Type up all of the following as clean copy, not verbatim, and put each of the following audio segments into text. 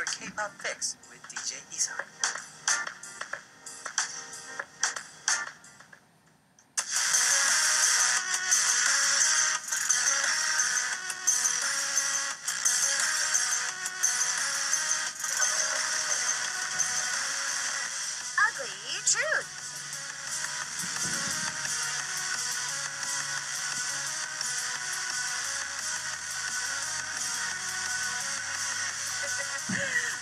K-pop fix with DJ Isak. Ugly truth.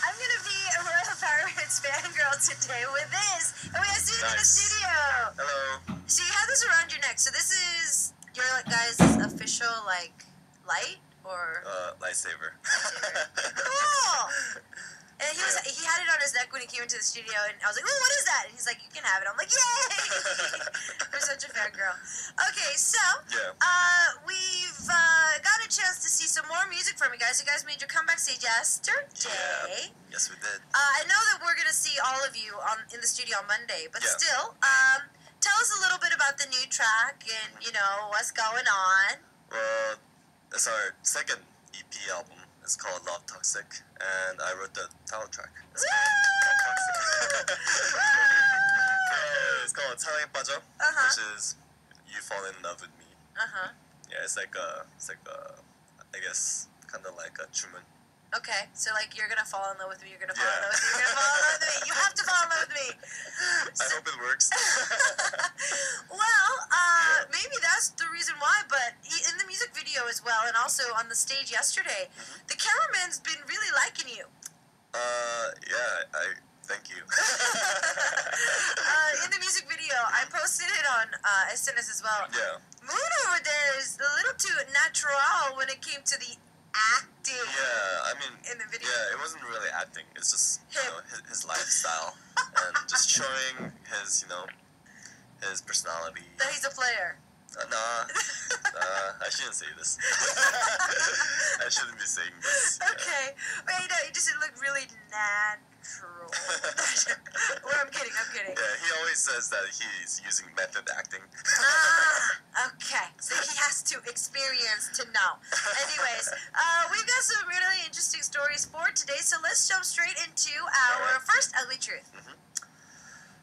I'm gonna be a Royal Pirates fangirl today with this, and we have Sooyoon in the studio. Hello. So you have this around your neck. So this is your guys' official light or Lightsaber. cool. And he had it on his neck when he came into the studio, and I was like, "Oh, what is that?" And he's like, "You can have it." I'm like, "Yay!" We're such a fangirl. Okay, so we've got a chance to see some more music from you guys. You guys made your comeback stage yesterday. Yeah. Yes, we did. I know that we're gonna see all of you in the studio on Monday, but still, tell us a little bit about the new track and what's going on. Well, it's our second EP album. It's called Love Toxic, and I wrote the title track. It's called Toxic. It's called Sa랑에 빠져, which is you fall in love with me. Yeah, it's like I guess kind of like a Truman. Okay, so you're gonna fall in love with me. You're gonna fall in love with me. You're gonna fall in love with me. You have to fall in love with me. I hope it works. Well, maybe that's the reason why. But in the music video as well, and also on the stage yesterday, the cameraman's been really liking you. Yeah, I thank you. In the music video, I posted it on SNS as well. Yeah. Moon over there is a little too natural when it came to the acting. Yeah, I mean, in the video. Yeah, it wasn't really acting. It's just his lifestyle and just showing his his personality. That he's a player. Nah, I shouldn't say this. I shouldn't be saying this. Okay, wait, no, you just look really natural. Well, I'm kidding. Yeah, he always says that he's using method acting. Okay, so he has to experience to know. Anyways, we've got some really interesting stories for today, so let's jump straight into our first ugly truth.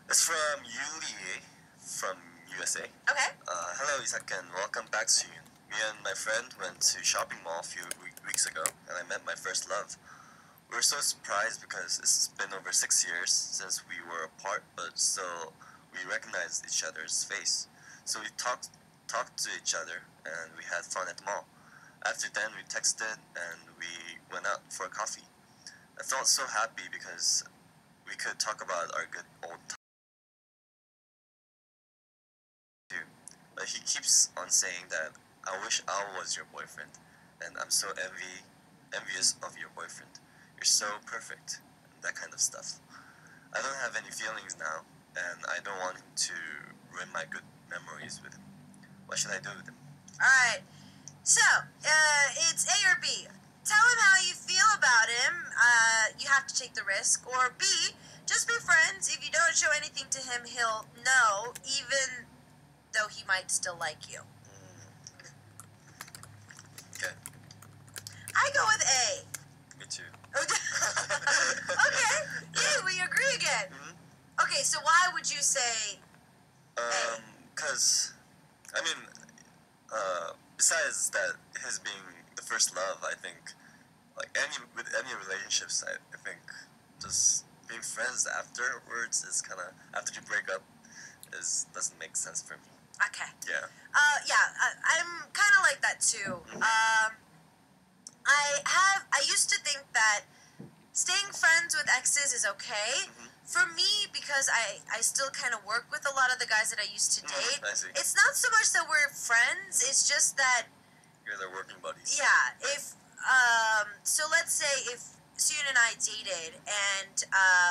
It's from Yuli from USA. Okay. Hello, Isak, and welcome back, Sooyoon. Me and my friend went to shopping mall a few weeks ago, and I met my first love. We were so surprised because it's been over 6 years since we were apart, but still we recognized each other's face. So we talked to each other, and we had fun at the mall. After then, we texted, and we went out for a coffee. I felt so happy because we could talk about our good old times. But he keeps on saying that I wish I was your boyfriend, and I'm so envious of your boyfriend. You're so perfect, and that kind of stuff. I don't have any feelings now, and I don't want him to ruin my good memories with him. What should I do with him? Alright, so, it's A or B. Tell him how you feel about him, you have to take the risk, or B, just be friends. If you don't show anything to him, he'll know, even though he might still like you. Okay. I go with A. Me too. Okay, yeah, we agree again. Okay, so why would you say A? Cause, I mean, besides that, his being the first love, I think, with any relationships, I think just being friends afterwards is kind of, after you break up, doesn't make sense for me. Okay. Yeah. I'm kind of like that too. I used to think that staying friends with exes is okay. For me, because I still kind of work with a lot of the guys that I used to date. I see. It's not so much that we're friends, it's just that... You're their working buddies. Yeah, so let's say if Sooyoon and I dated and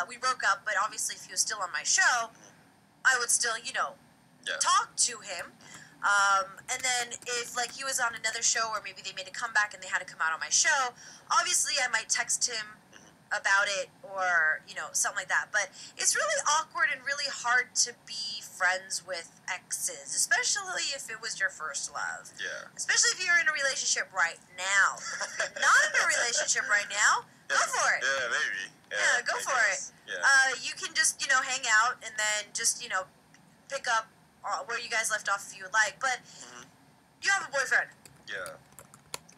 we broke up, but obviously if he was still on my show, I would still, talk to him. And then if he was on another show or maybe they made a comeback and they had to come out on my show, obviously I might text him about it or, something like that. But it's really awkward and really hard to be friends with exes, especially if it was your first love. Yeah. Especially if you're in a relationship right now. If you're not in a relationship right now, Go for it. Yeah, maybe. Yeah, go for it. Yeah. You can just, hang out and then just, pick up where you guys left off if you would like. But you have a boyfriend. Yeah.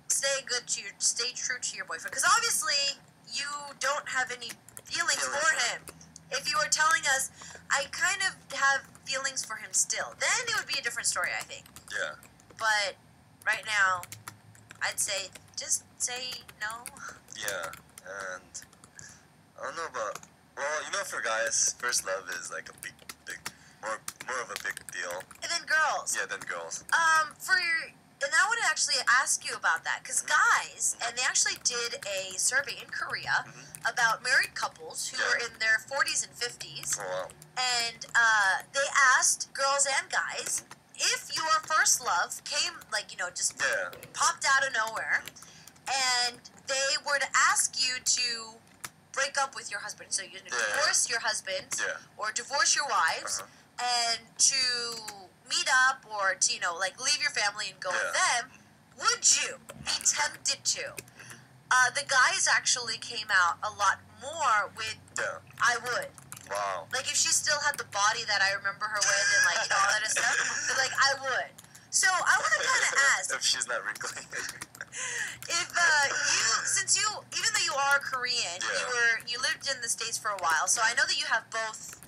Stay true to your boyfriend. Because obviously, you don't have any feelings for him. If you were telling us, I kind of have feelings for him still, then it would be a different story, I think. Yeah. But right now, I'd say just say no. Yeah, and I don't know about. Well, for guys, first love is like a big, more of a big deal. And then girls. Yeah, than girls. And I want to actually ask you about that because guys, and they actually did a survey in Korea about married couples who were in their 40s and 50s. Oh, wow. And they asked girls and guys if your first love came, just popped out of nowhere, and they were to ask you to break up with your husband. So you divorce your husband or divorce your wives and to meet up or to, leave your family and go with them, would you be tempted to? The guys actually came out a lot more with, I would. Wow. Like, if she still had the body that I remember her with and, all that stuff, they're like, I would. So, I want to kind of ask. If she's not wrinkly. If even though you are Korean, you lived in the States for a while, so I know that you have both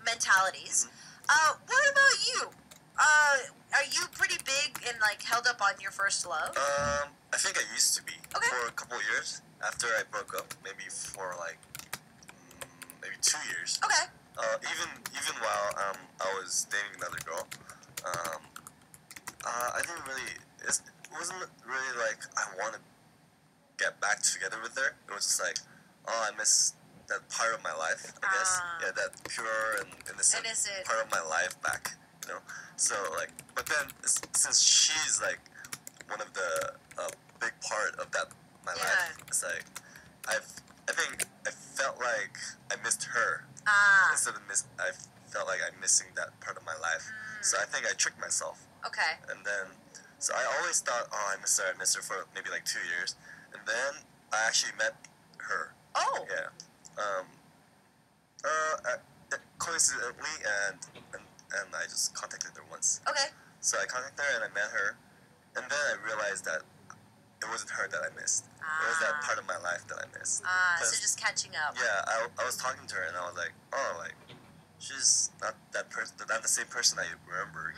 mentalities. What about you? Are you pretty big and, held up on your first love? I think I used to be. Okay. For a couple of years after I broke up. Maybe for, maybe 2 years. Okay. Even while I was dating another girl, I didn't really. It wasn't really like I want to get back together with her. It was just like, I miss that part of my life. I guess. Yeah, that pure and innocent part of my life back. So but then since she's one of the big part of that my life, it's like I think I felt like I missed her instead of I felt like I'm missing that part of my life. So I think I tricked myself. Okay. And then so I always thought, I miss her for maybe 2 years, and then I actually met her. Oh. Yeah. Coincidentally and I just contacted her once. Okay. So I contacted her and I met her, and then I realized that it wasn't her that I missed. It was that part of my life that I missed. So just catching up. Yeah, I was talking to her and I was like, she's not that person, not the same person I remember,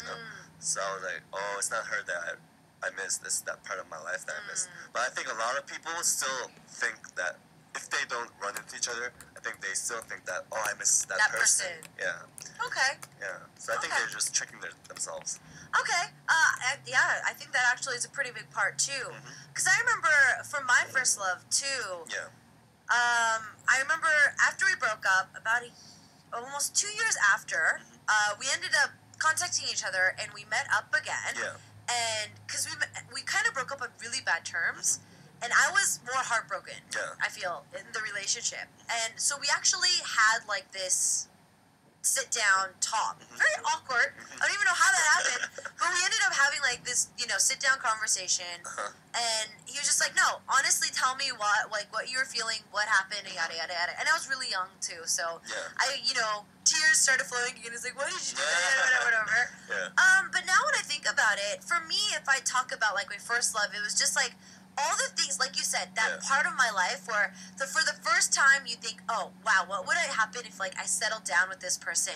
So I was like, it's not her that I missed. It's that part of my life that I missed. But I think a lot of people still think that if they don't run into each other, I think they still think that, I miss that person. Yeah. Okay. Yeah. So I think they're just tricking themselves. Okay. I think that actually is a pretty big part too. Because I remember from my first love too. Yeah. I remember after we broke up, almost 2 years after, we ended up contacting each other and we met up again. Yeah. And because we kind of broke up on really bad terms. And I was more heartbroken, I feel, in the relationship. And so we actually had this sit-down talk. Very awkward. I don't even know how that happened. But we ended up having this, sit-down conversation. And he was just like, no, honestly tell me what you were feeling, what happened, yada, yada, yada. And I was really young, too. So I, tears started flowing again. It's like, why did you do that? Whatever. But now when I think about it, for me, if I talk about, my first love, it was just all the things, like you said, that part of my life where for the first time you think, oh, wow, what would happen if, I settled down with this person?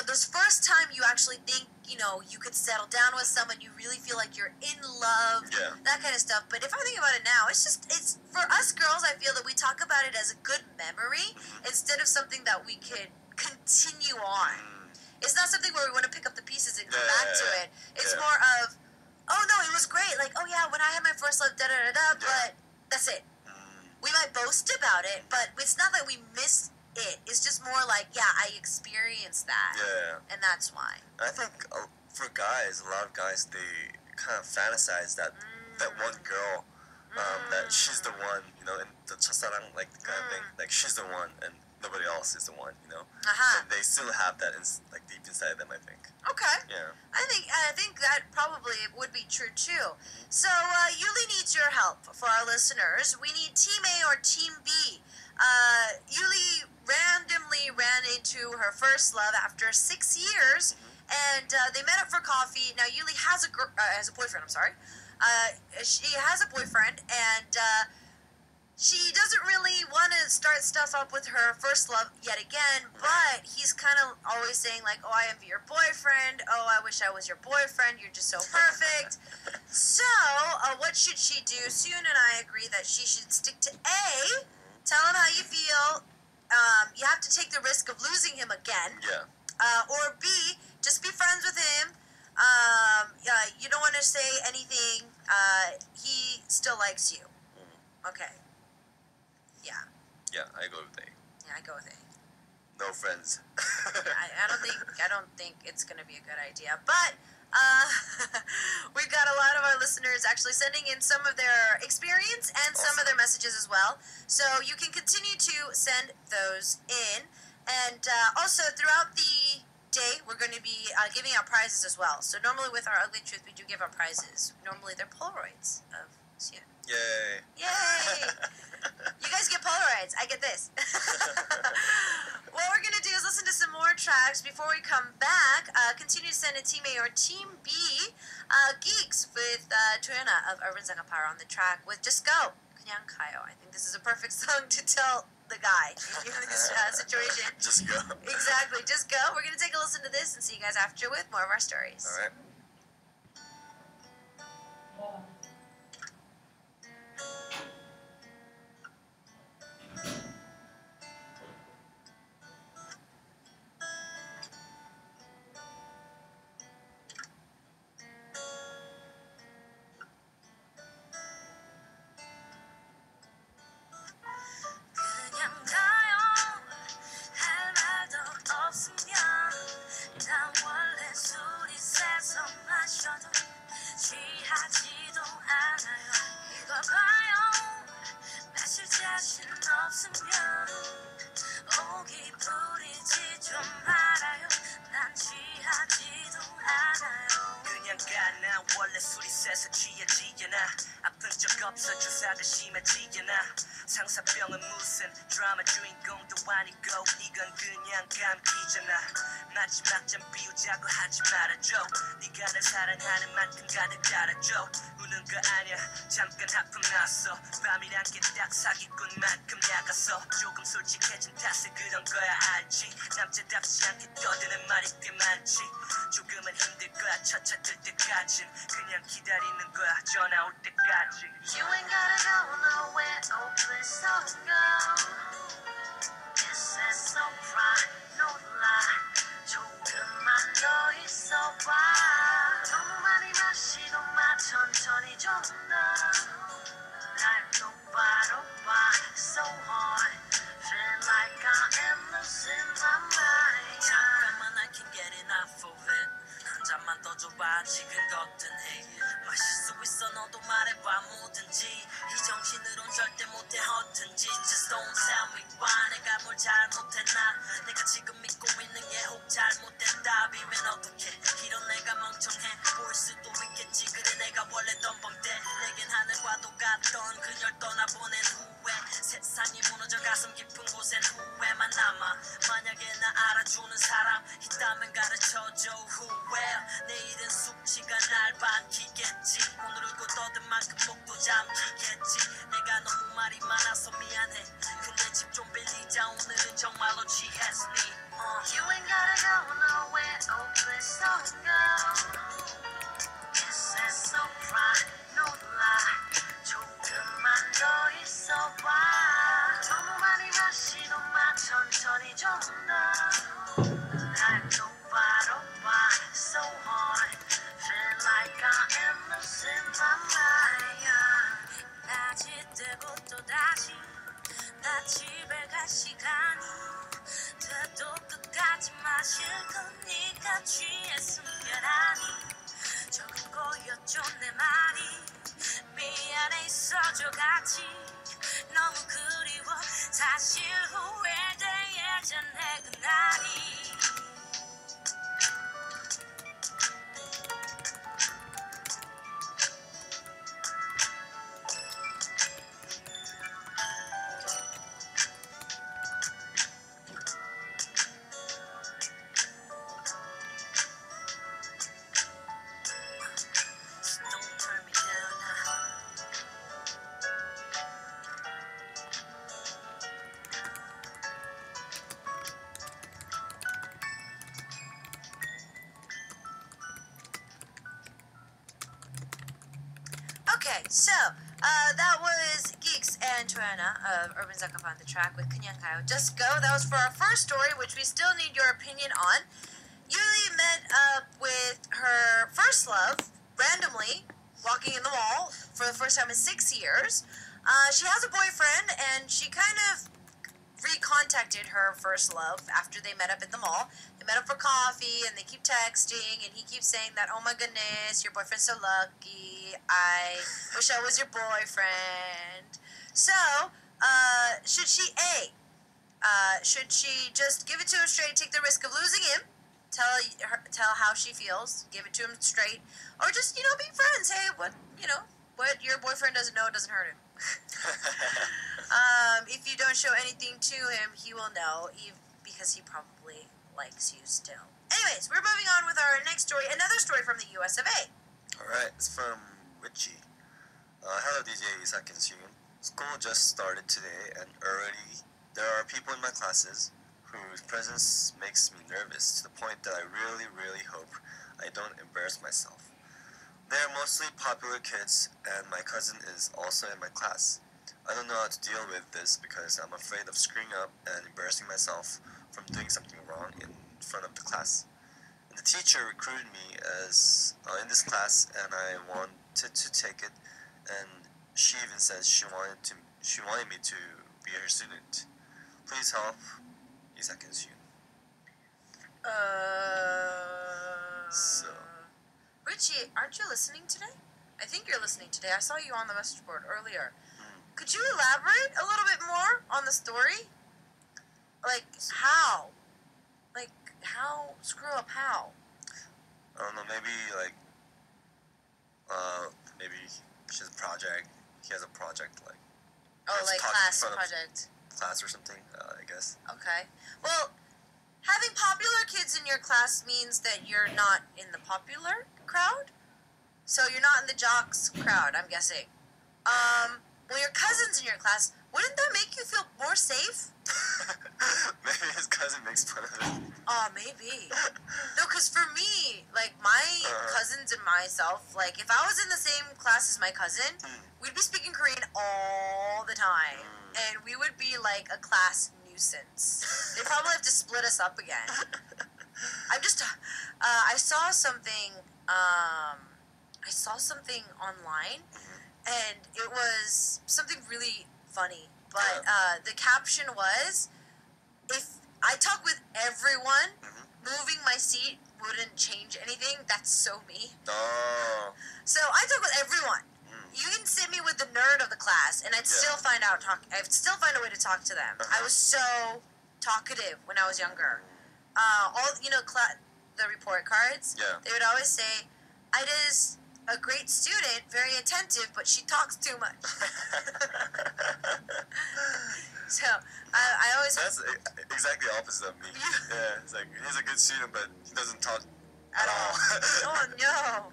Those first time you actually think, you could settle down with someone, you really feel like you're in love, that kind of stuff. But if I think about it now, it's for us girls, I feel that we talk about it as a good memory instead of something that we could continue on. It's not something where we want to pick up the pieces and go back to it. It's more of, oh no, it was great. When I had my first love, but that's it. We might boast about it, but it's not that we miss it. It's just more I experienced that. Yeah. And that's why. I think for guys, a lot of guys, they kind of fantasize that one girl, that she's the one, in the 첫사랑, the kind of thing. She's the one and nobody else is the one, And they still have that like deep inside them, I think. Okay. Yeah. I think that probably would be true too. So Yuli needs your help for our listeners. We need Team A or Team B. Yuli randomly ran into her first love after 6 years, and they met up for coffee. Now Yuli has a boyfriend. I'm sorry. She has a boyfriend, and she doesn't really want to start stuff up with her first love yet again, but he's kind of always saying like, oh, I envy your boyfriend. Oh, I wish I was your boyfriend. You're just so perfect. So what should she do? Sooyoon and I agree that she should stick to A. Tell him how you feel. You have to take the risk of losing him again. Yeah. Or B, just be friends with him. You don't want to say anything. He still likes you. Okay. Yeah. Yeah, I go with A. Yeah, I go with A. No friends. I don't think it's gonna be a good idea. But we've got a lot of our listeners actually sending in some of their experience and some of their messages as well. So you can continue to send those in, and also throughout the day we're going to be giving out prizes as well. So normally with our Ugly Truth we do give out prizes. Normally they're Polaroids of Sooyoon. Yay! Yay! You guys get Polaroids. I get this. What we're going to do is listen to some more tracks before we come back. Continue to send in Team A or Team B. Geeks with Toyona of Urban Zakapara on the track with Just Go. 그냥 가요. I think this is a perfect song to tell the guy in this situation. Just go. Exactly. Just go. We're going to take a listen to this and see you guys after with more of our stories. All right. 원래 술이 세서 취해지잖아. 아픈 적 없어 주사가 심해지잖아. 상사병은 무슨 드라마 주인공도 아니고 이건 그냥 감기잖아. 마지막 잠 비우자고 하지 말아줘. 네가 날 사랑하는 만큼 가득 달아줘. 우는 거 아니야 잠깐 하품 났어. 밤이란 게 딱 사기꾼만큼 약았어. 조금 솔직해진 탓에 그런 거야 알지. 남자답지 않게 떠드는 말이 꽤 많지. 조금은 힘들 거야 첫차 뜰 때까진 그냥 기다리는 거야 전화 올 때까지. You ain't gotta go nowhere, oh please don't go. This is so right, no lie. 조금만 더 있어봐. 너무 많이 마시고 마 천천히 좀 더. 날 똑바로 봐, so hard. Feel like I am losing my mind. 잠깐만 I can get enough of it. 한 잔만 더 줘봐 지금 거든 해. 마실 수 있어 너도 말해봐 뭐든지. 이 정신으론 절대 못해 허튼지. Just don't tell me why 내가 뭘 잘못했나. 내가 지금 믿고 있는 게 혹 잘못된 답이면 어떡해. 이런 내가 멍청해 보일 수도 있겠지. 그래 내가 원래 덤벙대. 내겐 하늘과 똑같던 그녀를 떠나보낸 후에 세상이 무너져 가슴 깊은 곳엔 후회만 남아. 만약에 나 알아주는 사람 있다면 가르쳐줘 후회. 내일은 숙취가 날 반기겠지. 오늘 울고 떠든 만큼 목도 잠기겠지. 내가 너무 말이 많아서 미안해. 근데 집 좀 빌리자 오늘은 정말로 취했니. You ain't gotta go nowhere, oh please don't go. This is so right, no lie. 조금만 더 있어봐. 너무 많이 마시고 마 천천히 좀 더. 날 똑바로 봐, so hard. Feel like I am losing my mind. 낮이 뜨고 또 다시 나 집에 갈 시간이 돼도 끝까지 마실 건 네가 취했으면 하니. 조금 꼬였죠 내 말이. 미안해 있어줘 같이. 너무 그리워 사실 후회돼 예전의 그날이. Okay, so that was Geeks and Joanna of Urban Zakapa on the Track with Kanyang Kayo. Just Go. That was for our first story, which we still need your opinion on. Yuli met up with her first love randomly, walking in the mall for the first time in 6 years. She has a boyfriend, and she kind of recontacted her first love after they met up at the mall. They met up for coffee, and they keep texting, and he keeps saying that, oh my goodness, your boyfriend's so lucky. I wish I was your boyfriend. So, should she should she just give it to him straight, take the risk of losing him, tell how she feels, give it to him straight, or just, be friends? Hey, what your boyfriend doesn't know doesn't hurt him. If you don't show anything to him, he will know, because he probably likes you still. Anyways, we're moving on with our next story, another story from the US of A. Alright, it's from Richie. Hello DJ Isak and Sooyoon. School just started today, and already there are people in my classes whose presence makes me nervous, to the point that I really, really hope I don't embarrass myself. They are mostly popular kids, and my cousin is also in my class. I don't know how to deal with this because I'm afraid of screwing up and embarrassing myself from doing something wrong in front of the class. And the teacher recruited me as in this class, and I wanted to take it, and she even said she wanted me to be her student. Please help, Isak and Sooyoon. So, Richie, aren't you listening today? I think you're listening today. I saw you on the message board earlier. Could you elaborate a little bit more on the story? Like, how? Like, how? Screw up how? I don't know, maybe maybe she has a project. He has a project, Oh, like class project. Class or something, I guess. Okay. Well, having popular kids in your class means that you're not in the popular crowd? So you're not in the jocks crowd, I'm guessing. Well, your cousin's in your class. Wouldn't that make you feel more safe? Maybe his cousin makes fun of him. Oh, maybe. No, because for me, like, my cousins and myself, like, if I was in the same class as my cousin, we'd be speaking Korean all the time. And we would be, like, a class nuisance. They'd probably have to split us up again. I'm just, I saw something online, and it was something really funny. But the caption was, if I talk with everyone, moving my seat wouldn't change anything. That's so me. Oh. So I talk with everyone. You can sit me with the nerd of the class, and I'd still find a way to talk to them. I was so talkative when I was younger. The report cards. Yeah. They would always say, Ida's a great student, very attentive, but she talks too much. So I always. That's exactly the opposite of me. Yeah, it's like he's a good student, but he doesn't talk at all. Oh no.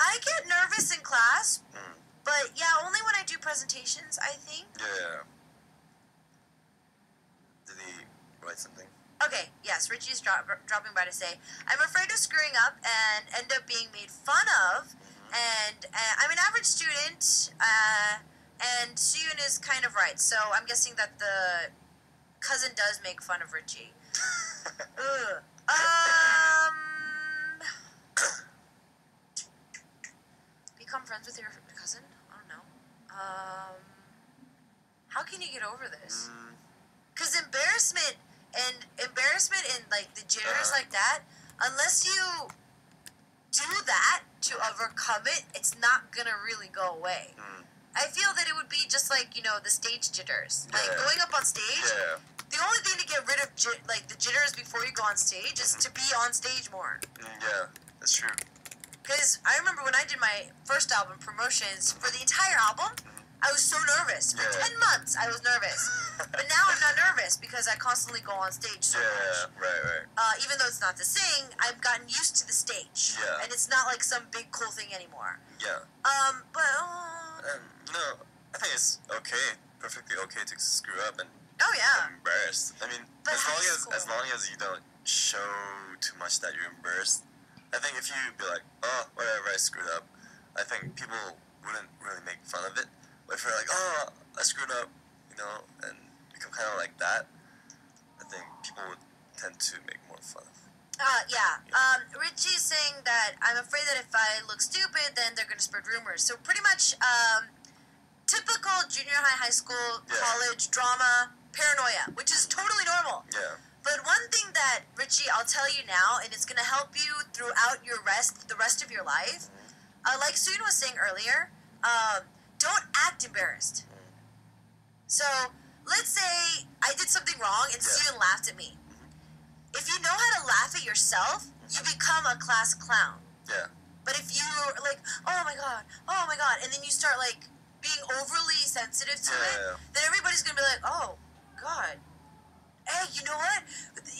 I get nervous in class, but yeah, only when I do presentations, I think. Yeah. Did he write something? Okay, yes, Richie's dropping by to say, I'm afraid of screwing up and end up being made fun of, and I'm an average student, and Sooyoon is kind of right, so I'm guessing that the cousin does make fun of Richie. Ugh. Become friends with your cousin? I don't know. How can you get over this? Because embarrassment and like the jitters like that, unless you do that to overcome it, it's not gonna really go away. I feel that it would be just like, the stage jitters. Like going up on stage, the only thing to get rid of the jitters before you go on stage is to be on stage more. Yeah, that's true. Because I remember when I did my first album promotions, for the entire album, I was so nervous. For 10 months, I was nervous. But now I'm not nervous because I constantly go on stage so much. Right. Even though it's not to sing, I've gotten used to the stage. Yeah. And it's not like some big cool thing anymore. Yeah. But... I think it's okay, perfectly okay to screw up and I'm embarrassed. I mean, but as long as you don't show too much that you're embarrassed, I think if you be like, oh, whatever, I screwed up, I think people wouldn't really make fun of it. But if you're like, oh, I screwed up, and become kind of like that, I think people would tend to make more fun of. Yeah. Richie's saying that I'm afraid that if I look stupid, then they're going to spread rumors. So pretty much typical junior high school, college drama paranoia, which is totally normal. Yeah. But one thing that, Richie, I'll tell you now, and it's going to help you throughout the rest of your life, like Sooyoon was saying earlier, don't act embarrassed. So let's say I did something wrong and Sooyoon laughed at me. If you know how to laugh at yourself, you become a class clown. Yeah. But if you're like, oh my god, and then you start like being overly sensitive to it, then everybody's gonna be like, oh god, hey, you know what?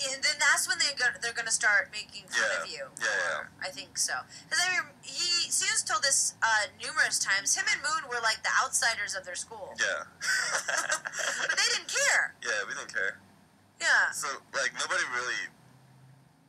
And then that's when they're gonna start making fun of you. Yeah. I think so. Because Sooyoon's told this numerous times. Him and Moon were like the outsiders of their school. Yeah. But they didn't care. Yeah, we didn't care. Yeah. So, like, nobody really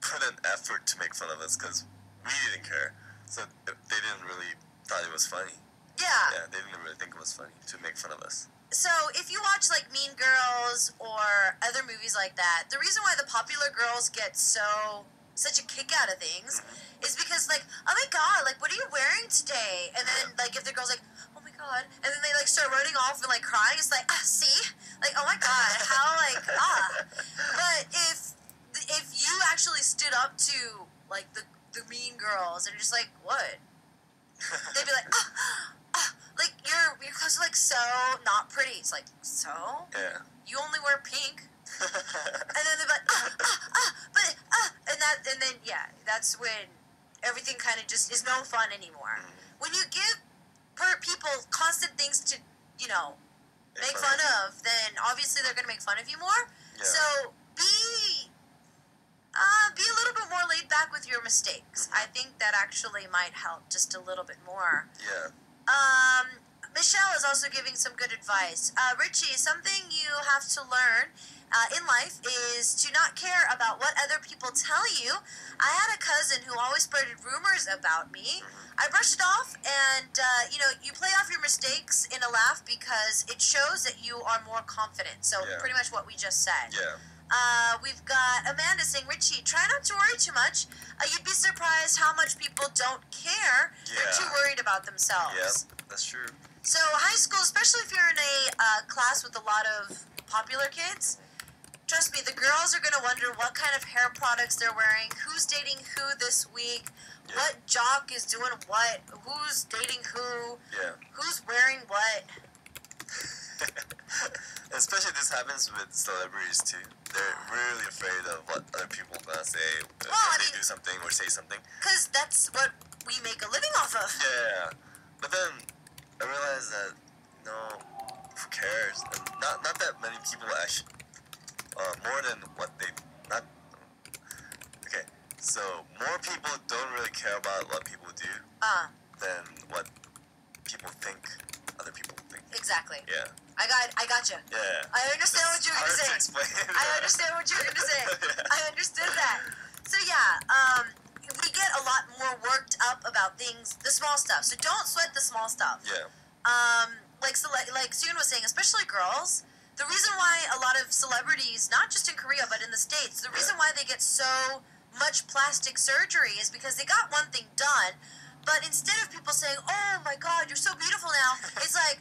put an effort to make fun of us because we didn't care. So, they didn't really thought it was funny. Yeah. Yeah, they didn't really think it was funny to make fun of us. So, if you watch, like, Mean Girls or other movies like that, the reason why the popular girls get such a kick out of things is because, like, oh my god, like, what are you wearing today? And then, like, if the girl's like, oh my god, and then they, like, start running off and, like, crying, it's like, see? Like, oh my god, how, like, But if you actually stood up to, like, the mean girls and you're just like, what? They'd be like, like, your clothes are, like, so not pretty. It's like, so? Yeah. You only wear pink? And then they're like, and then that's when everything kind of just is no fun anymore. When you give people constant things to, make fun of, then obviously they're gonna make fun of you more. Yeah. So be a little bit more laid back with your mistakes. I think that actually might help just a little bit more. Yeah. Michelle is also giving some good advice. Richie, something you have to learn in life is to not care about what other people tell you. I had a cousin who always spread rumors about me. I brushed it off, and, you play off your mistakes in a laugh because it shows that you are more confident. So pretty much what we just said. Yeah. We've got Amanda saying, Richie, try not to worry too much. You'd be surprised how much people don't care. They're too worried about themselves. Yep, that's true. So high school, especially if you're in a class with a lot of popular kids, trust me, the girls are going to wonder what kind of hair products they're wearing, who's dating who this week, what jock is doing what, who's dating who, who's wearing what. Especially this happens with celebrities too. They're really afraid of what other people are gonna say if they do something or say something. Because that's what we make a living off of. Yeah, but then I realized that who cares? And not that many people actually. More than what they not. Okay, so more people don't really care about what people do than what people think other people think. Exactly. Yeah. I gotcha. Yeah. I understand what you're gonna say. I understand what you're gonna say. I understood that. So we get a lot more worked up about things, the small stuff. So don't sweat the small stuff. Yeah. Like Sooyoon was saying, especially girls. The reason why a lot of celebrities, not just in Korea but in the States, the reason why they get so much plastic surgery is because they got one thing done, but instead of people saying, "Oh my God, you're so beautiful now," it's like,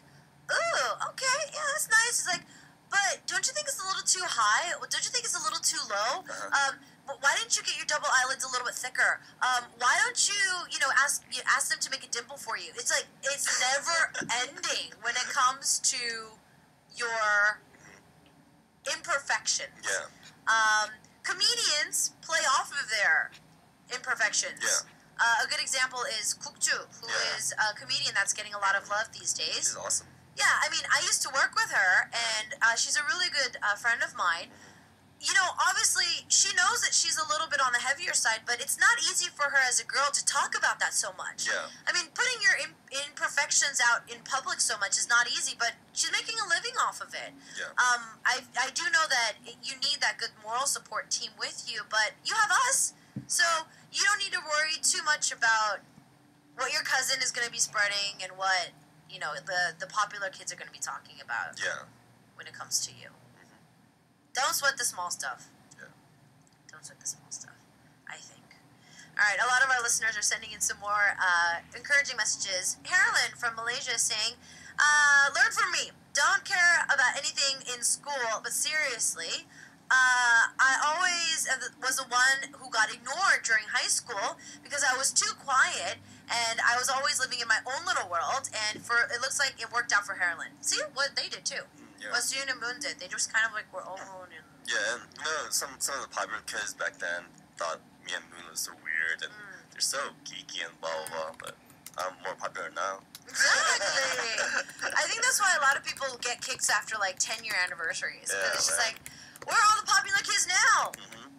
"Ooh, okay, yeah, that's nice." It's like, but don't you think it's a little too high? Don't you think it's a little too low? Why didn't you get your double eyelids a little bit thicker? Why don't you ask them to make a dimple for you? It's like it's never ending when it comes to your imperfections. Yeah. Comedians play off of their imperfections. Yeah. A good example is Kukju, who is a comedian that's getting a lot of love these days. She's awesome. Yeah, I mean, I used to work with her, and she's a really good friend of mine. Obviously, she knows that she's a little bit on the heavier side, but it's not easy for her as a girl to talk about that so much. Yeah. I mean, putting your imperfections out in public so much is not easy, but she's making a living off of it. Yeah. I do know that you need that good moral support team with you, but you have us. So, you don't need to worry too much about what your cousin is going to be spreading and what, you know, the popular kids are going to be talking about. Yeah. When it comes to you. Don't sweat the small stuff. Yeah. Don't sweat the small stuff, I think. All right, a lot of our listeners are sending in some more encouraging messages. Carolyn from Malaysia is saying, learn from me. Don't care about anything in school, but seriously, I always was the one who got ignored during high school because I was too quiet and I was always living in my own little world, and it looks like it worked out for Carolyn. See what they did too. Yeah. What Sooyoon and Moon did. They just kind of like were alone and... Yeah, and you know, some of the popular kids back then thought me and Moon was so weird and they're so geeky and blah blah blah, but I'm more popular now. Exactly. I think that's why a lot of people get kicks after like 10-year anniversaries. Yeah, It's just right. like, where are all the popular kids now? Mm-hmm.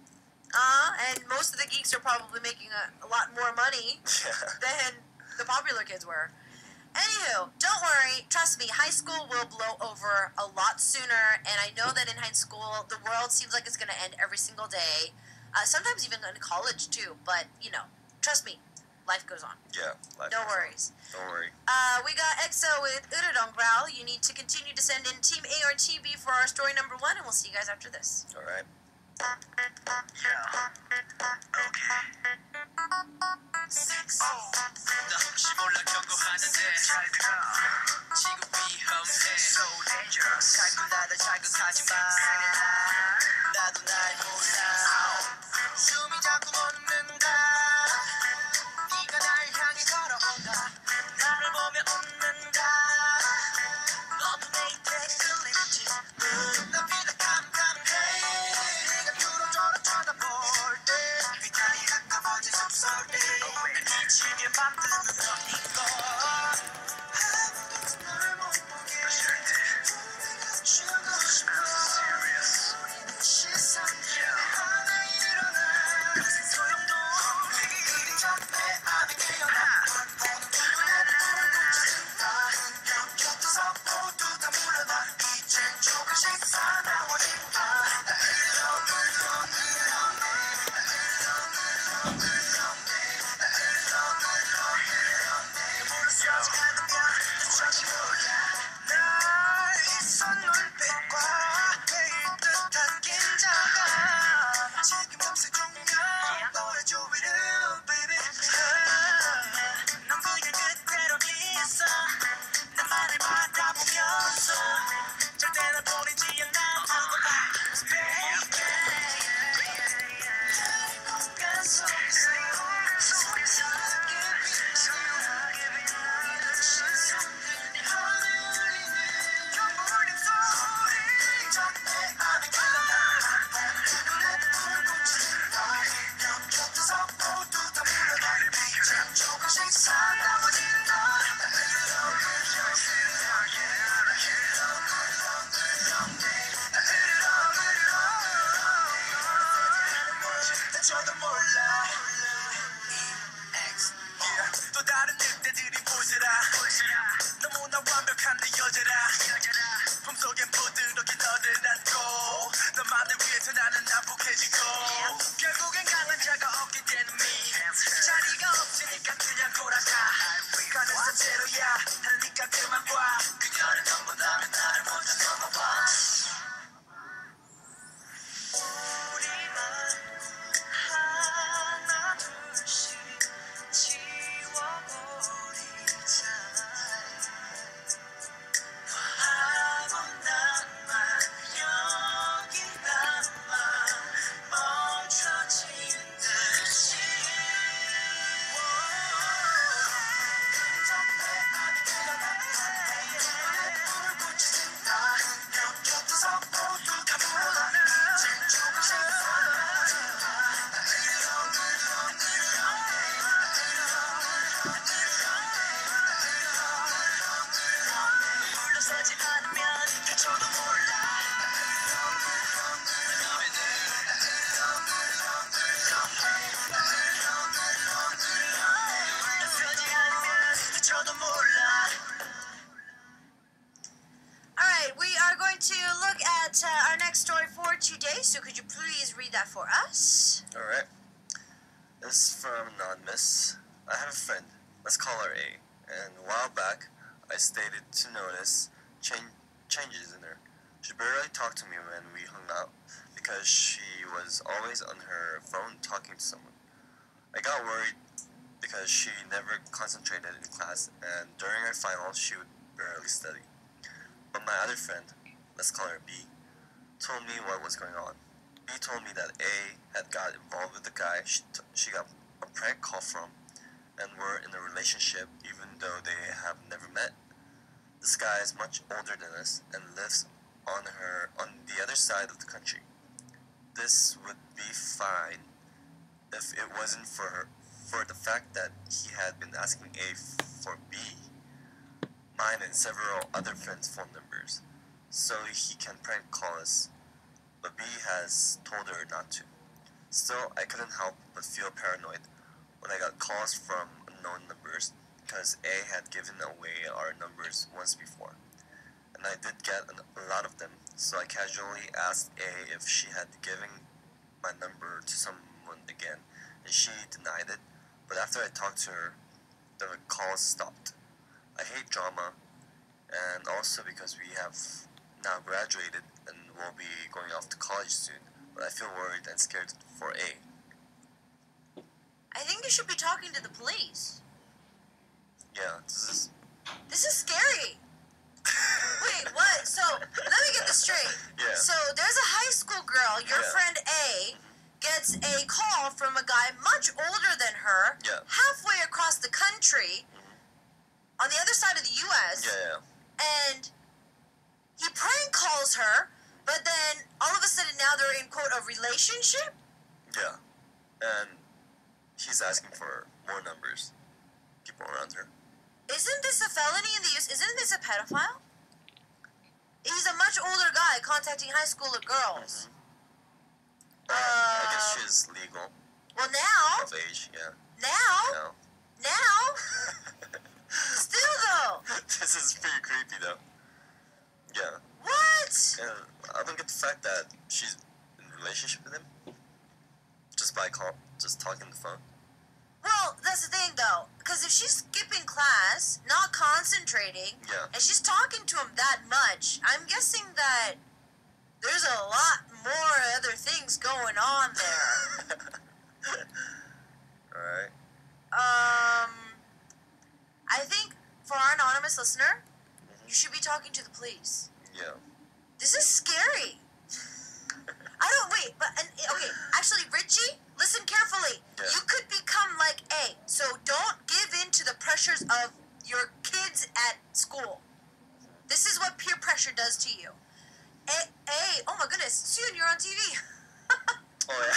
And most of the geeks are probably making a lot more money Yeah. than the popular kids were. Anywho, don't worry. Trust me, high school will blow over a lot sooner. And I know that in high school, the world seems like it's going to end every single day. Sometimes even in college too. But, you know, trust me, life goes on. Yeah. No worries. Don't worry. We got EXO with Urudong Growl. You need to continue to send in Team A or Team B for our story number 1, and we'll see you guys after this. All right. 나 혹시 몰라 경고하는데 잘 들어 지금 위험해 So dangerous calcul하다 자극하지 마 나도 날 몰라 숨이 자꾸 멎는다 네가 날 향해 걸어온다 나를 보며 웃는다 너도 내 입에 끌리는지 나 비다 깜깜해 네가 뚫어져라 쳐다볼 때 빛깔이 가까워진 숲속에 미치게 만드는 너인 걸 아무도 널 못 보게 내가 주고 싶어 우리는 시선이 하나 일어나 무슨 소용도 우리 잡내 안에 깨어나 보는 누구나 나를 꽂힌다 형 곁에서 모두 다 물러나 이젠 조금씩 사나워진다 나 저도 몰라 또 다른 늑대들이 보시라 너무나 완벽한 내 여자라 품속엔 부드럽게 너를 안고 너만을 위해서 나는 난폭해지고 결국엔 강한 자가 없게 되는 미 자리가 없으니까 그냥 돌아가 가는 산채로야 하니까 그만 봐 그녀를 넘본다면 나를 먼저 넘어봐 하나 둘씩 지워버리자 하고 난만 여기 남아 멈춰진 듯이 근접해 안에 들어가 불을 꽂힌다 벽 곁에서 모두 다 물러나 이젠 조금씩 물러서지 않으면 저도 몰라 물러서지 않으면 저도 몰라 All right, we are going to look at our next story for today. So could you please read that for us? All right. This is from Anonymous. I have a friend. Let's call her A. And a while back, I stated to notice changes in her. She barely talked to me when we hung out because she was always on her phone talking to someone. I got worried because she never concentrated in class, and during her finals, she would barely study. But my other friend, let's call her B, told me what was going on. B told me that A had got involved with the guy she got a prank call from, and were in a relationship even though they have never met. This guy is much older than us and lives on the other side of the country. This would be fine if it wasn't for the fact that he had been asking A for B, mine and several other friends' phone numbers, so he can prank call us, but B has told her not to. Still, I couldn't help but feel paranoid when I got calls from unknown numbers because A had given away our numbers once before, and I did get a lot of them, so I casually asked A if she had given my number to someone again, and she denied it, but after I talked to her, the calls stopped. I hate drama, and also because we have now graduated and will be going off to college soon, but I feel worried and scared for A. I think you should be talking to the police. Yeah, this is scary. Wait, what? So, let me get this straight. Yeah. So, there's a high school girl, your friend A, gets a call from a guy much older than her, halfway across the country, on the other side of the U.S., and he prank calls her, but then all of a sudden now they're in, quote, a relationship? Yeah. And he's asking for more numbers, people around her. Isn't this a felony in the U.S.? Isn't this a pedophile? He's a much older guy contacting high schooler girls. I guess she's legal. Well, now. Of age, yeah. Now. Still, though. This is pretty creepy, though. Yeah. What? And I don't get the fact that she's in a relationship with him. Just by call, just talking on the phone. Well, that's the thing, though. Because if she's skipping class, not concentrating, and she's talking to him that much, I'm guessing that there's a lot more other things going on there. Alright. I think for our anonymous listener, you should be talking to the police. Yeah. This is scary. Okay, actually, Richie, listen carefully. Yeah. You could become like A, so don't give in to the pressures of your kids at school. This is what peer pressure does to you. Oh my goodness, Sooyoon, you're on TV. Oh yeah.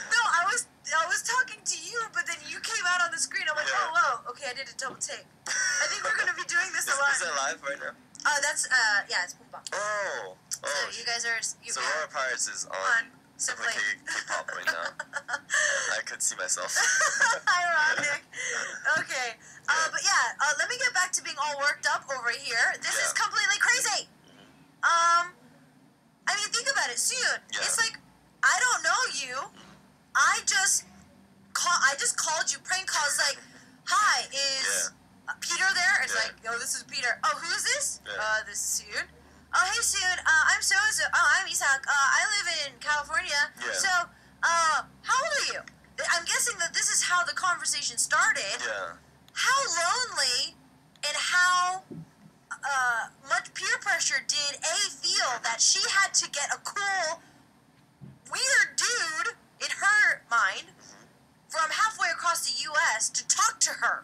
No, I was talking to you, but then you came out on the screen. I'm like, oh whoa, okay, I did a double take. I think we're gonna be doing this a lot. Is it live right now? That's it's Boomba. Oh. So you guys are. So Aurora Pirates is on Simply K-pop right now. I could see myself. Ironic. Okay. But let me get back to being all worked up over here. This is completely crazy. I mean, think about it, Sooyoon. It's like, I don't know you. I just called you. Prank calls like, hi, is Peter there? It's like, oh, this is Peter. Oh, who is this? This is Sooyoon. Oh, hey, Sooyoon. I'm so-and-so. Oh, I'm Isak. I live in California. So, how old are you? I'm guessing that this is how the conversation started. How lonely and how much peer pressure did A feel that she had to get a cool, weird dude, in her mind, from halfway across the U.S. to talk to her?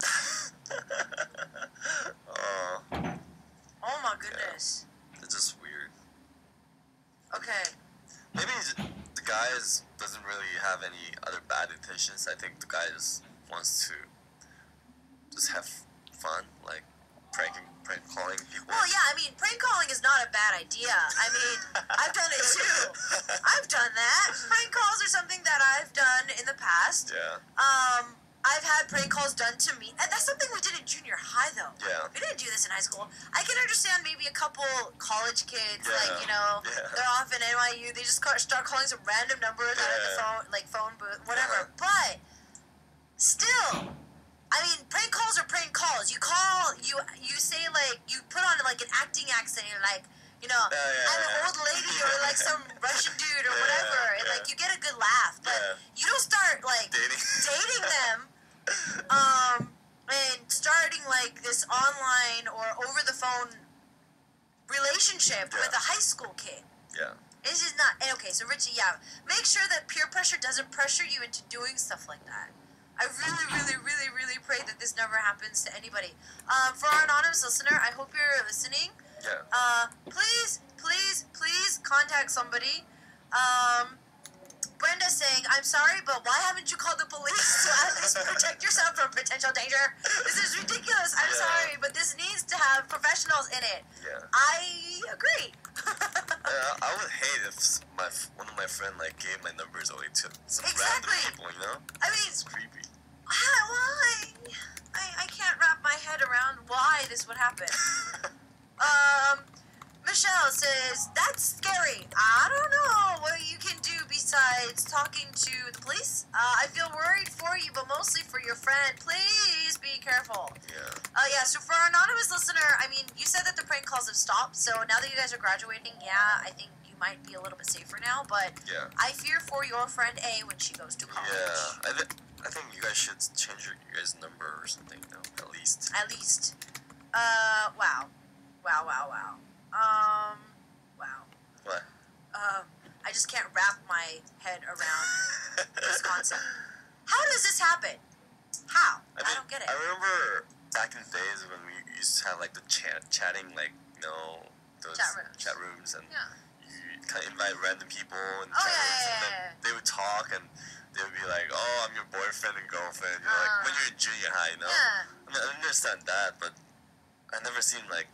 Oh my goodness. It's just weird. Okay. Maybe the guy doesn't really have any other bad intentions. I think the guy just wants to just have fun, like prank calling people. Well, yeah, I mean, prank calling is not a bad idea. I mean, I've done it too. I've done that. Prank calls are something that I've done in the past. Yeah. I've had prank calls done to me. And that's something we did in junior high, though. Yeah. We didn't do this in high school. I can understand maybe a couple college kids, like, Yeah. they're off in NYU. They just start calling some random numbers out of the phone, like phone booth, whatever. But still, I mean, prank calls are prank calls. You call, you say, like, you put on, like, an acting accent. You're like, I'm an old lady or, like, some Russian dude or whatever. And, like, you get a good laugh. But you don't start, like, dating them. And starting, like, this online or over-the-phone relationship with a high school kid. Yeah. It's just not... Okay, so, Richie, make sure that peer pressure doesn't pressure you into doing stuff like that. I really, really, really, really pray that this never happens to anybody. For our anonymous listener, I hope you're listening. Yeah. Please, please, please contact somebody. Brenda's saying, I'm sorry, but why haven't you called the police to at least protect yourself from potential danger? This is ridiculous. I'm sorry, but this needs to have professionals in it. Yeah. I agree. I would hate if one of my friends like gave my numbers away to some Exactly. random people, you know? I mean, It's creepy. why? I can't wrap my head around why this would happen. Michelle says, that's scary. I don't know what you can do besides talking to the police. I feel worried for you, but mostly for your friend. Please be careful. Yeah. So for our anonymous listener, I mean, you said that the prank calls have stopped, so now that you guys are graduating, I think you might be a little bit safer now, but I fear for your friend A when she goes to college. Yeah. I think you guys should change your guys' number or something, at least. At least. Wow. Wow. What? I just can't wrap my head around this concept. How does this happen? How? I don't get it. I remember back in the days when we used to have like the chatting, like, those chat rooms and you kind of invite random people and then they would talk and they would be like, oh, I'm your boyfriend and girlfriend, like when you're in junior high, I mean, I understand that, but I've never seen like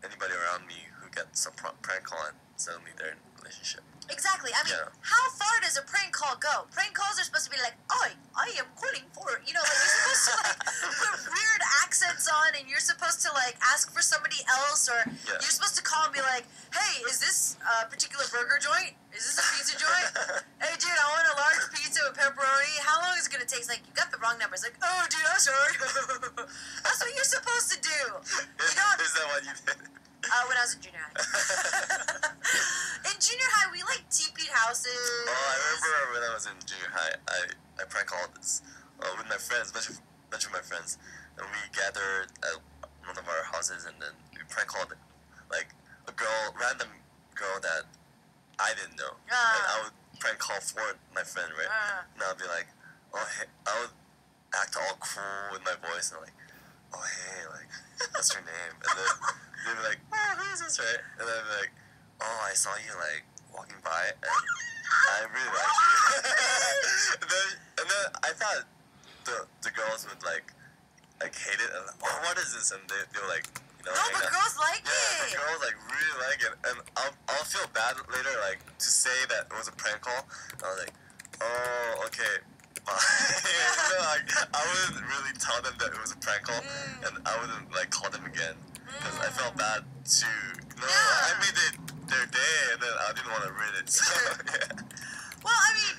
anybody around me who gets a prank call and suddenly they're in a relationship. Exactly. I mean, how far does a prank call go? Prank calls are supposed to be like, oh, I am calling for, like you're supposed to like put weird accents on and you're supposed to like ask for somebody else or you're supposed to call and be like, hey, is this a particular burger joint? Is this a pizza joint? Hey, dude, I want a large pizza with pepperoni. How long is it going to take? It's like, you got the wrong number. It's like, oh, dude, I'm sorry. That's what you're supposed to do. You don't... Is that what you did? When I was in junior high. In junior high, we like TP'd houses. Oh, I remember when I was in junior high, I prank called this with my friends, a bunch of my friends, and we gathered at one of our houses, and then we prank called like a random girl that I didn't know, and I would prank call for my friend, right? And I'd be like, oh, hey, I would act all cool with my voice, and like, oh, hey, like, what's your name? And then they'd be like, oh, who is this, right? And then I'd be like, oh, I saw you, like, walking by, and I really like you. and then I thought the girls would, like hate it, and, oh, what is this? And they were like, no, but girls like it. Yeah, the girls, like, really like it. And I'll feel bad later, like, to say that it was a prank call. And I was like, oh, okay. Like, I wouldn't really tell them that it was a prank call, and I wouldn't like call them again because I felt bad to. I made their day, and then I didn't want to ruin it. So Well, I mean,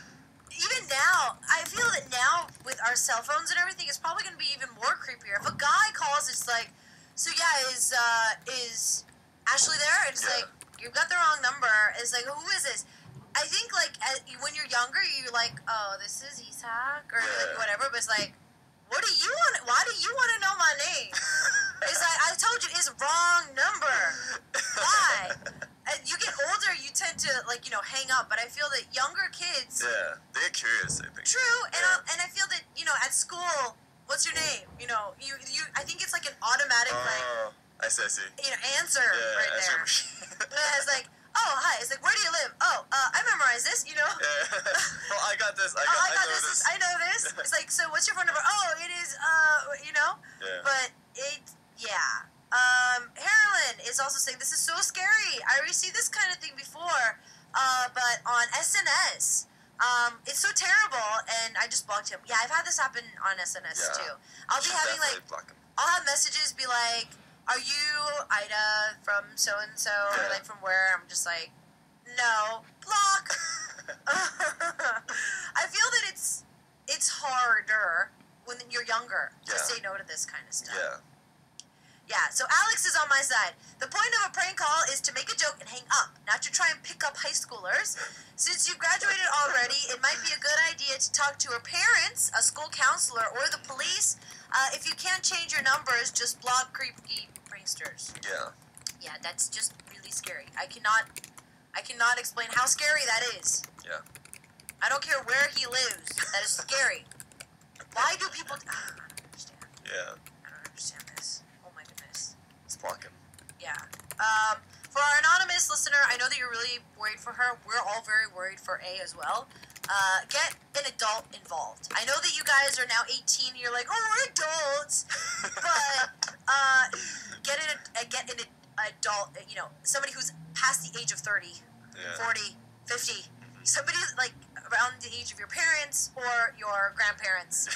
even now, I feel that now with our cell phones and everything, it's probably going to be even more creepier. If a guy calls, it's like, so is Ashley there? And it's like, you've got the wrong number. It's like, who is this? I think, like, when you're younger, you're like, oh, this is Isak, or like, whatever, but it's like, what do you want? Why do you want to know my name? It's like, I told you, it's wrong number. Why? As you get older, you tend to, like, hang up, but I feel that younger kids... Yeah, they get curious, I think. True, and I feel that, at school, what's your name? I think it's like an automatic, I see. Answer right there. It's like, oh, hi. It's like, where do you live? Oh, I memorized this, Yeah. Well, I got this. I know this. It's like, so what's your phone number? Oh, it is, Yeah. But Harlan is also saying, this is so scary. I received this kind of thing before, but on SNS. It's so terrible, and I just blocked him. Yeah, I've had this happen on SNS too. I'll be having like, I'll have messages be like, "Are you Ida from so and so?" Or like from where? I'm just like, no, block. I feel that it's harder when you're younger to say no to this kind of stuff. Yeah. Yeah, so Alex is on my side. The point of a prank call is to make a joke and hang up, not to try and pick up high schoolers. Since you've graduated already, it might be a good idea to talk to your parents, a school counselor, or the police. If you can't change your numbers, just block creepy pranksters. Yeah. Yeah, that's just really scary. I cannot explain how scary that is. Yeah. I don't care where he lives. That is scary. Why do people... I don't understand. Yeah. I don't understand this. Oh my goodness. Let's block him. Yeah. For our anonymous listener, I know that you're really worried for her. We're all very worried for A as well. Get an adult involved. I know that you guys are now 18 and you're like, oh, we're adults. But get an adult, you know, somebody who's past the age of 30, 40, 50. Somebody like around the age of your parents or your grandparents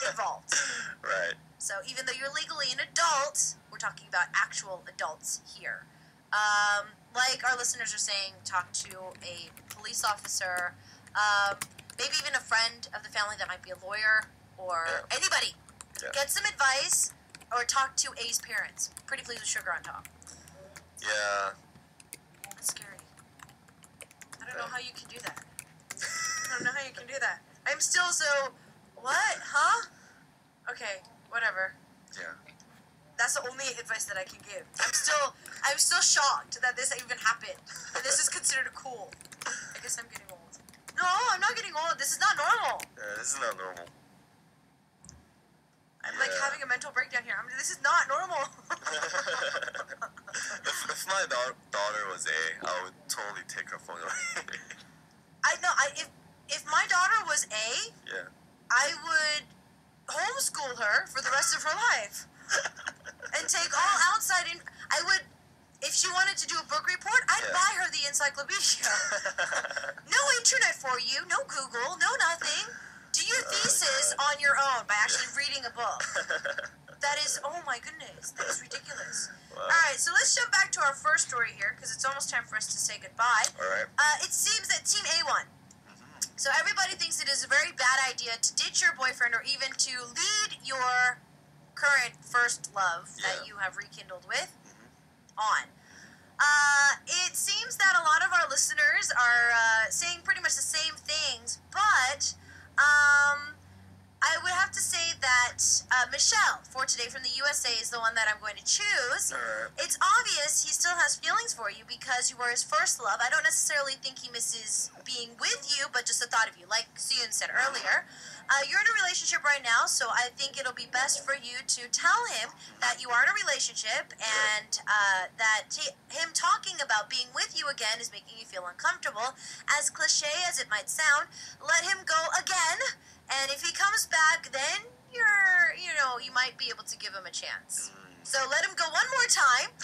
involved. Right. So even though you're legally an adult, we're talking about actual adults here. Like our listeners are saying, talk to a police officer, maybe even a friend of the family that might be a lawyer or anybody. Yeah. Get some advice or talk to A's parents. Pretty please with sugar on top. Yeah. That's scary. I don't know how you can do that. I don't know how you can do that. I'm still so... What? Huh? Okay, whatever. Yeah. That's the only advice that I can give. I'm still shocked that this even happened. And this is considered cool. I guess I'm getting old. No, I'm not getting old. This is not normal. Yeah, this is not normal. I'm like having a mental breakdown here. This is not normal. if my daughter was A, I would totally take her phone away. I know. If my daughter was A, I would homeschool her for the rest of her life and take all outside. I would, if she wanted to do a book report, I'd buy her the encyclopedia. No internet for you. No Google. No nothing. Do your thesis on your own by actually reading a book. That is, oh my goodness, that is ridiculous. Wow. All right, so let's jump back to our first story here because it's almost time for us to say goodbye. All right. It seems that Team A won. So everybody thinks it is a very bad idea to ditch your boyfriend or even to lead your current first love that you have rekindled with on. It seems that a lot of our listeners are saying pretty much the same things, but I would have to say that Michelle, for today from the USA, is the one that I'm going to choose. It's obvious he still has feelings for you because you were his first love. I don't necessarily think he misses being with you, but just the thought of you, like Sooyoon said earlier. You're in a relationship right now, so I think it'll be best for you to tell him that you are in a relationship and that him talking about being with you again is making you feel uncomfortable. As cliche as it might sound, let him go again. And if he comes back, then you might be able to give him a chance. So let him go one more time.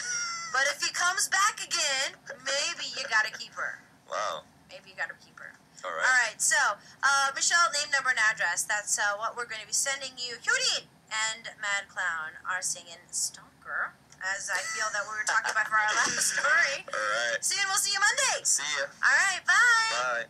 But if he comes back again, maybe you gotta keep her. Wow. Maybe you gotta keep her. All right. All right. So Michelle, name, number, and address. That's what we're going to be sending you. Hyunjin and Mad Clown are singing "Stalker," as I feel that we were talking about for our last story. All right. See you. We'll see you Monday. See ya. All right. Bye. Bye.